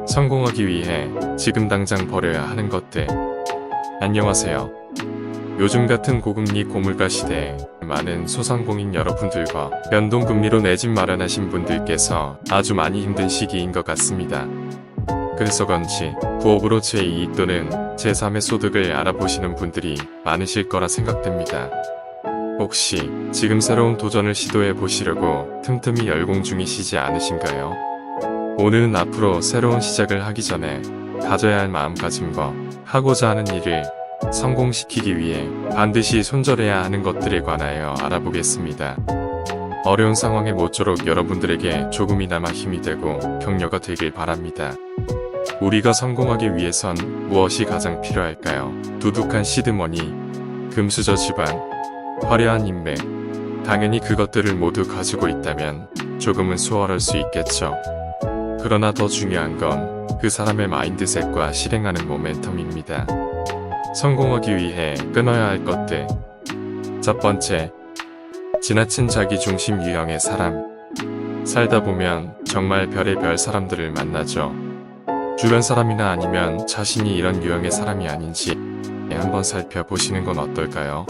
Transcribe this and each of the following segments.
성공하기 위해 지금 당장 버려야 하는 것들. 안녕하세요. 요즘 같은 고금리 고물가 시대에 많은 소상공인 여러분들과 변동금리로 내 집 마련하신 분들께서 아주 많이 힘든 시기인 것 같습니다. 그래서 그런지 부업으로 제2 또는 제3의 소득을 알아보시는 분들이 많으실 거라 생각됩니다. 혹시 지금 새로운 도전을 시도해 보시려고 틈틈이 열공 중이시지 않으신가요? 오늘은 앞으로 새로운 시작을 하기 전에 가져야 할 마음가짐과 하고자 하는 일을 성공시키기 위해 반드시 손절해야 하는 것들에 관하여 알아보겠습니다. 어려운 상황에 모쪼록 여러분들에게 조금이나마 힘이 되고 격려가 되길 바랍니다. 우리가 성공하기 위해선 무엇이 가장 필요할까요? 두둑한 시드머니, 금수저 집안, 화려한 인맥. 당연히 그것들을 모두 가지고 있다면 조금은 수월할 수 있겠죠. 그러나 더 중요한 건 그 사람의 마인드셋과 실행하는 모멘텀입니다. 성공하기 위해 끊어야 할 것들. 첫 번째, 지나친 자기중심 유형의 사람. 살다 보면 정말 별의별 사람들을 만나죠. 주변 사람이나 아니면 자신이 이런 유형의 사람이 아닌지 한번 살펴보시는 건 어떨까요?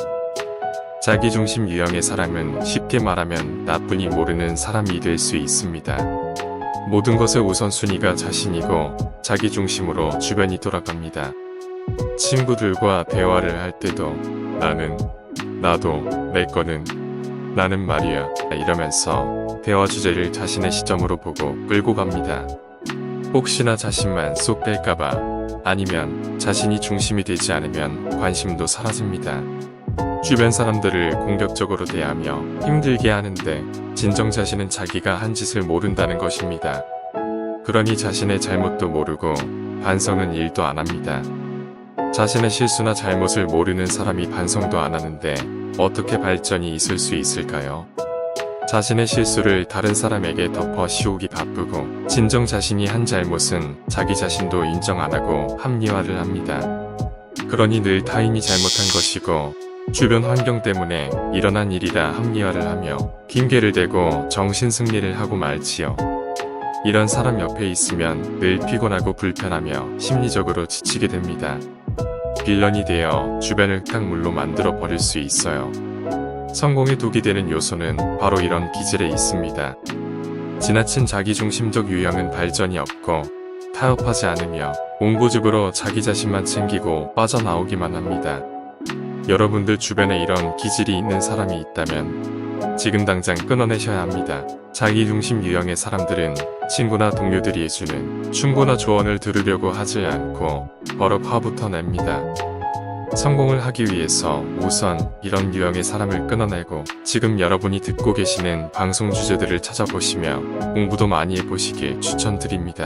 자기중심 유형의 사람은 쉽게 말하면 나뿐이 모르는 사람이 될 수 있습니다. 모든 것의 우선순위가 자신이고 자기중심으로 주변이 돌아갑니다. 친구들과 대화를 할 때도 나는, 나도, 내 거는, 나는 말이야 이러면서 대화 주제를 자신의 시점으로 보고 끌고 갑니다. 혹시나 자신만 쏙 뺄까봐, 아니면 자신이 중심이 되지 않으면 관심도 사라집니다. 주변 사람들을 공격적으로 대하며 힘들게 하는데 진정 자신은 자기가 한 짓을 모른다는 것입니다. 그러니 자신의 잘못도 모르고 반성은 1도 안 합니다. 자신의 실수나 잘못을 모르는 사람이 반성도 안 하는데 어떻게 발전이 있을 수 있을까요? 자신의 실수를 다른 사람에게 덮어 씌우기 바쁘고 진정 자신이 한 잘못은 자기 자신도 인정 안 하고 합리화를 합니다. 그러니 늘 타인이 잘못한 것이고 주변 환경 때문에 일어난 일이라 합리화를 하며 핑계를 대고 정신승리를 하고 말지요. 이런 사람 옆에 있으면 늘 피곤하고 불편하며 심리적으로 지치게 됩니다. 빌런이 되어 주변을 흙탕물로 만들어 버릴 수 있어요. 성공에 독이 되는 요소는 바로 이런 기질에 있습니다. 지나친 자기중심적 유형은 발전이 없고 타협하지 않으며 옹고집으로 자기 자신만 챙기고 빠져나오기만 합니다. 여러분들 주변에 이런 기질이 있는 사람이 있다면 지금 당장 끊어내셔야 합니다. 자기중심 유형의 사람들은 친구나 동료들이 해주는 충고나 조언을 들으려고 하지 않고 버럭 화부터 냅니다. 성공을 하기 위해서 우선 이런 유형의 사람을 끊어내고 지금 여러분이 듣고 계시는 방송 주제들을 찾아보시며 공부도 많이 해보시길 추천드립니다.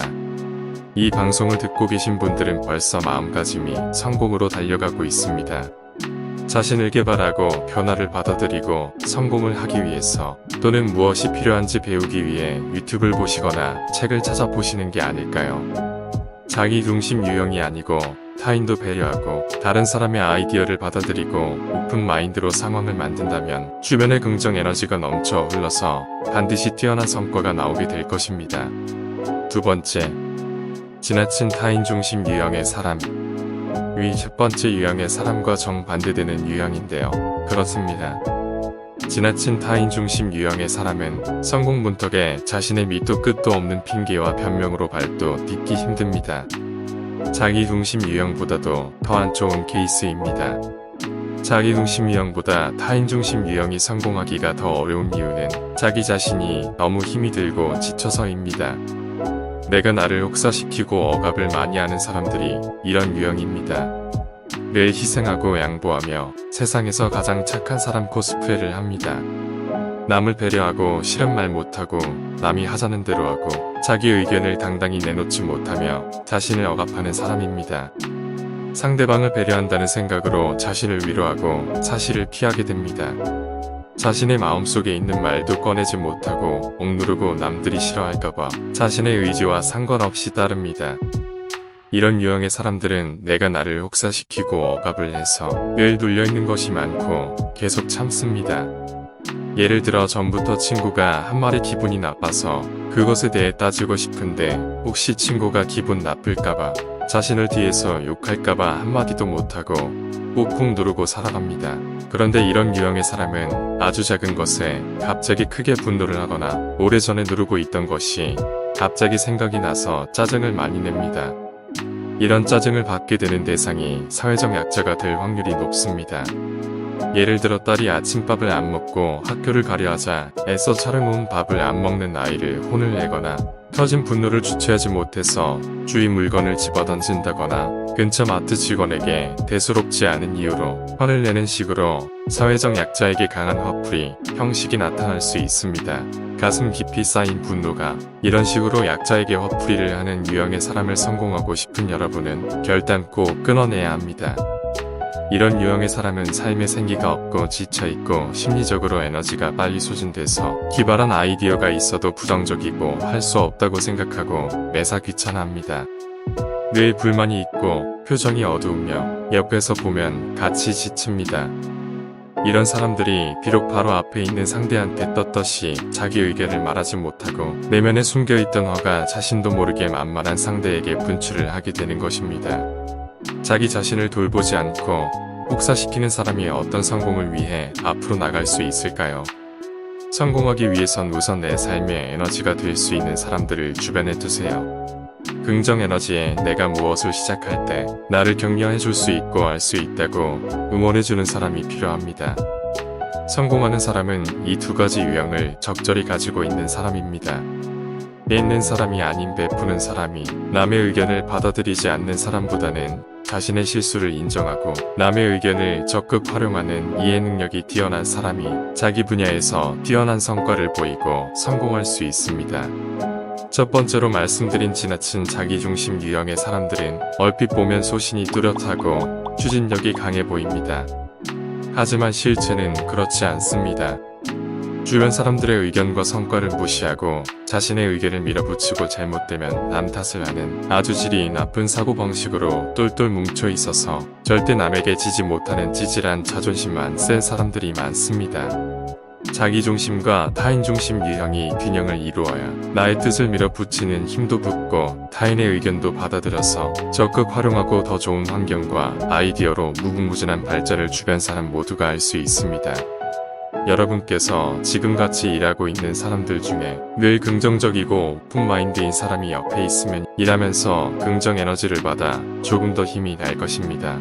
이 방송을 듣고 계신 분들은 벌써 마음가짐이 성공으로 달려가고 있습니다. 자신을 개발하고 변화를 받아들이고 성공을 하기 위해서 또는 무엇이 필요한지 배우기 위해 유튜브를 보시거나 책을 찾아보시는 게 아닐까요? 자기중심 유형이 아니고 타인도 배려하고 다른 사람의 아이디어를 받아들이고 오픈 마인드로 상황을 만든다면 주변에 긍정 에너지가 넘쳐 흘러서 반드시 뛰어난 성과가 나오게 될 것입니다. 두 번째, 지나친 타인 중심 유형의 사람. 위 첫 번째 유형의 사람과 정반대되는 유형인데요. 그렇습니다. 지나친 타인 중심 유형의 사람은 성공 문턱에 자신의 밑도 끝도 없는 핑계와 변명으로 발도 딛기 힘듭니다. 자기 중심 유형보다도 더 안 좋은 케이스입니다. 자기 중심 유형보다 타인 중심 유형이 성공하기가 더 어려운 이유는 자기 자신이 너무 힘이 들고 지쳐서입니다. 내가 나를 혹사시키고 억압을 많이 하는 사람들이 이런 유형입니다. 늘 희생하고 양보하며 세상에서 가장 착한 사람 코스프레를 합니다. 남을 배려하고 싫은 말 못하고 남이 하자는 대로 하고 자기 의견을 당당히 내놓지 못하며 자신을 억압하는 사람입니다. 상대방을 배려한다는 생각으로 자신을 위로하고 사실을 피하게 됩니다. 자신의 마음속에 있는 말도 꺼내지 못하고 억누르고 남들이 싫어할까봐 자신의 의지와 상관없이 따릅니다. 이런 유형의 사람들은 내가 나를 혹사시키고 억압을 해서 늘 눌려있는 것이 많고 계속 참습니다. 예를 들어 전부터 친구가 한 말이 기분이 나빠서 그것에 대해 따지고 싶은데 혹시 친구가 기분 나쁠까봐 자신을 뒤에서 욕할까봐 한마디도 못하고 꾹꾹 누르고 살아갑니다. 그런데 이런 유형의 사람은 아주 작은 것에 갑자기 크게 분노를 하거나 오래전에 누르고 있던 것이 갑자기 생각이 나서 짜증을 많이 냅니다. 이런 짜증을 받게 되는 대상이 사회적 약자가 될 확률이 높습니다. 예를 들어 딸이 아침밥을 안 먹고 학교를 가려 하자 애써 차려놓은 밥을 안 먹는 아이를 혼을 내거나 터진 분노를 주체하지 못해서 주위 물건을 집어던진다거나 근처 마트 직원에게 대수롭지 않은 이유로 화를 내는 식으로 사회적 약자에게 강한 화풀이 형식이 나타날 수 있습니다. 가슴 깊이 쌓인 분노가 이런 식으로 약자에게 화풀이를 하는 유형의 사람을 성공하고 싶은 여러분은 결단코 끊어내야 합니다. 이런 유형의 사람은 삶에 생기가 없고 지쳐있고 심리적으로 에너지가 빨리 소진돼서 기발한 아이디어가 있어도 부정적이고 할 수 없다고 생각하고 매사 귀찮아합니다. 늘 불만이 있고 표정이 어두우며 옆에서 보면 같이 지칩니다. 이런 사람들이 비록 바로 앞에 있는 상대한테 떳떳이 자기 의견을 말하지 못하고 내면에 숨겨있던 화가 자신도 모르게 만만한 상대에게 분출을 하게 되는 것입니다. 자기 자신을 돌보지 않고 혹사시키는 사람이 어떤 성공을 위해 앞으로 나갈 수 있을까요? 성공하기 위해선 우선 내 삶의 에너지가 될 수 있는 사람들을 주변에 두세요. 긍정 에너지에 내가 무엇을 시작할 때 나를 격려해 줄 수 있고 알 수 있다고 응원해 주는 사람이 필요합니다. 성공하는 사람은 이 두 가지 유형을 적절히 가지고 있는 사람입니다. 내있는 사람이 아닌 베푸는 사람이 남의 의견을 받아들이지 않는 사람보다는 자신의 실수를 인정하고 남의 의견을 적극 활용하는 이해 능력이 뛰어난 사람이 자기 분야에서 뛰어난 성과를 보이고 성공할 수 있습니다. 첫 번째로 말씀드린 지나친 자기중심 유형의 사람들은 얼핏 보면 소신이 뚜렷하고 추진력이 강해 보입니다. 하지만 실체는 그렇지 않습니다. 주변 사람들의 의견과 성과를 무시하고 자신의 의견을 밀어붙이고 잘못되면 남 탓을 하는 아주 질이 나쁜 사고방식으로 똘똘 뭉쳐 있어서 절대 남에게 지지 못하는 찌질한 자존심만 센 사람들이 많습니다. 자기중심과 타인중심 유형이 균형을 이루어야 나의 뜻을 밀어붙이는 힘도 붙고 타인의 의견도 받아들여서 적극 활용하고 더 좋은 환경과 아이디어로 무궁무진한 발전을 주변 사람 모두가 할 수 있습니다. 여러분께서 지금같이 일하고 있는 사람들 중에 늘 긍정적이고 오픈마인드인 사람이 옆에 있으면 일하면서 긍정 에너지를 받아 조금 더 힘이 날 것입니다.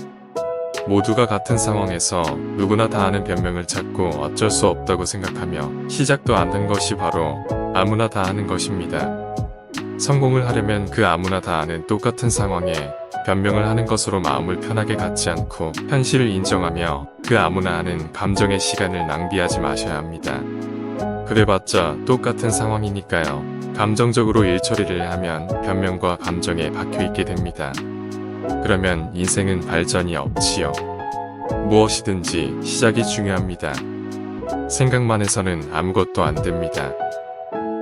모두가 같은 상황에서 누구나 다 아는 변명을 찾고 어쩔 수 없다고 생각하며 시작도 안 한 것이 바로 아무나 다 하는 것입니다. 성공을 하려면 그 아무나 다 아는 똑같은 상황에 변명을 하는 것으로 마음을 편하게 갖지 않고 현실을 인정하며 그 아무나 아는 감정의 시간을 낭비하지 마셔야 합니다. 그래봤자 똑같은 상황이니까요. 감정적으로 일 처리를 하면 변명과 감정에 박혀있게 됩니다. 그러면 인생은 발전이 없지요. 무엇이든지 시작이 중요합니다. 생각만 해서는 아무것도 안 됩니다.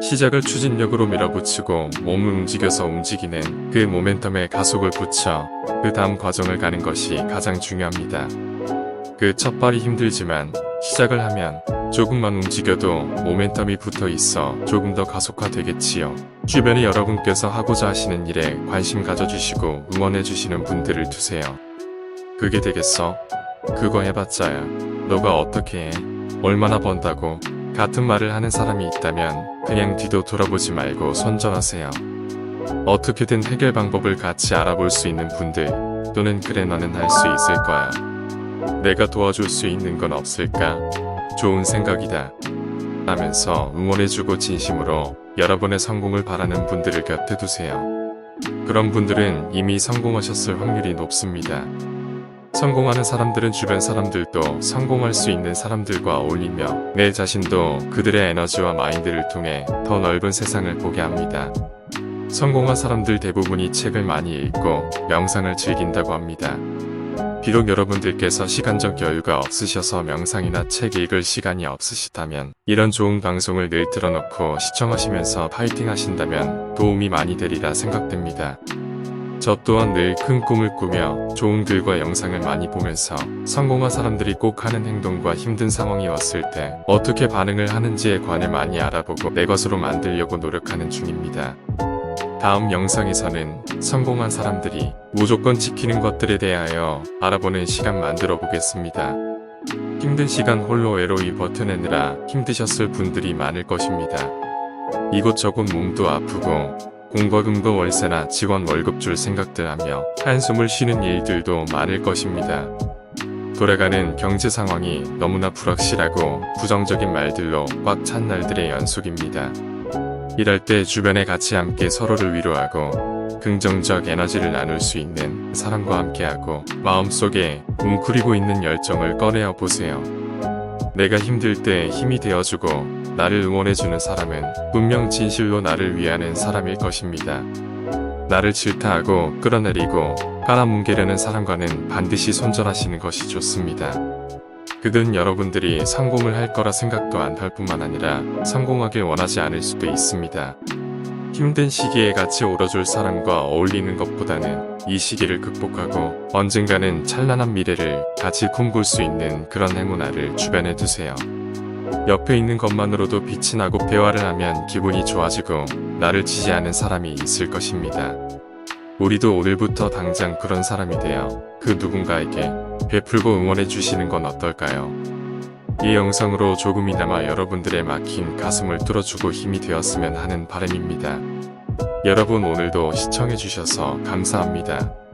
시작을 추진력으로 밀어붙이고 몸을 움직여서 움직이는 그 모멘텀에 가속을 붙여 그 다음 과정을 가는 것이 가장 중요합니다. 그 첫 발이 힘들지만 시작을 하면 조금만 움직여도 모멘텀이 붙어 있어 조금 더 가속화되겠지요. 주변에 여러분께서 하고자 하시는 일에 관심 가져주시고 응원해주시는 분들을 두세요. 그게 되겠어? 그거 해봤자야. 너가 어떻게 해? 얼마나 번다고? 같은 말을 하는 사람이 있다면 그냥 뒤도 돌아보지 말고 선전하세요. 어떻게든 해결 방법을 같이 알아볼 수 있는 분들 또는 그래 너는 할 수 있을 거야. 내가 도와줄 수 있는 건 없을까? 좋은 생각이다. 하면서 응원해주고 진심으로 여러분의 성공을 바라는 분들을 곁에 두세요. 그런 분들은 이미 성공하셨을 확률이 높습니다. 성공하는 사람들은 주변 사람들도 성공할 수 있는 사람들과 어울리며 내 자신도 그들의 에너지와 마인드를 통해 더 넓은 세상을 보게 합니다. 성공한 사람들 대부분이 책을 많이 읽고 명상을 즐긴다고 합니다. 비록 여러분들께서 시간적 여유가 없으셔서 명상이나 책 읽을 시간이 없으시다면 이런 좋은 방송을 늘 틀어놓고 시청하시면서 파이팅 하신다면 도움이 많이 되리라 생각됩니다. 저 또한 늘 큰 꿈을 꾸며 좋은 글과 영상을 많이 보면서 성공한 사람들이 꼭 하는 행동과 힘든 상황이 왔을 때 어떻게 반응을 하는지에 관해 많이 알아보고 내 것으로 만들려고 노력하는 중입니다. 다음 영상에서는 성공한 사람들이 무조건 지키는 것들에 대하여 알아보는 시간 만들어 보겠습니다. 힘든 시간 홀로 외로이 버텨내느라 힘드셨을 분들이 많을 것입니다. 이곳저곳 몸도 아프고 공과금도 월세나 직원 월급 줄 생각들 하며 한숨을 쉬는 일들도 많을 것입니다. 돌아가는 경제 상황이 너무나 불확실하고 부정적인 말들로 꽉 찬 날들의 연속입니다. 이럴 때 주변에 같이 함께 서로를 위로하고 긍정적 에너지를 나눌 수 있는 사람과 함께하고 마음속에 웅크리고 있는 열정을 꺼내어 보세요. 내가 힘들 때 힘이 되어주고 나를 응원해주는 사람은 분명 진실로 나를 위하는 사람일 것입니다. 나를 질타하고 끌어내리고 깔아뭉개려는 사람과는 반드시 손절하시는 것이 좋습니다. 그들은 여러분들이 성공을 할 거라 생각도 안 할 뿐만 아니라 성공하길 원하지 않을 수도 있습니다. 힘든 시기에 같이 울어줄 사람과 어울리는 것보다는 이 시기를 극복하고 언젠가는 찬란한 미래를 같이 꿈꿀 수 있는 그런 행운아를 주변에 두세요. 옆에 있는 것만으로도 빛이 나고 대화를 하면 기분이 좋아지고 나를 지지하는 사람이 있을 것입니다. 우리도 오늘부터 당장 그런 사람이 되어 그 누군가에게 베풀고 응원해 주시는 건 어떨까요? 이 영상으로 조금이나마 여러분들의 막힌 가슴을 뚫어주고 힘이 되었으면 하는 바람입니다. 여러분 오늘도 시청해 주셔서 감사합니다.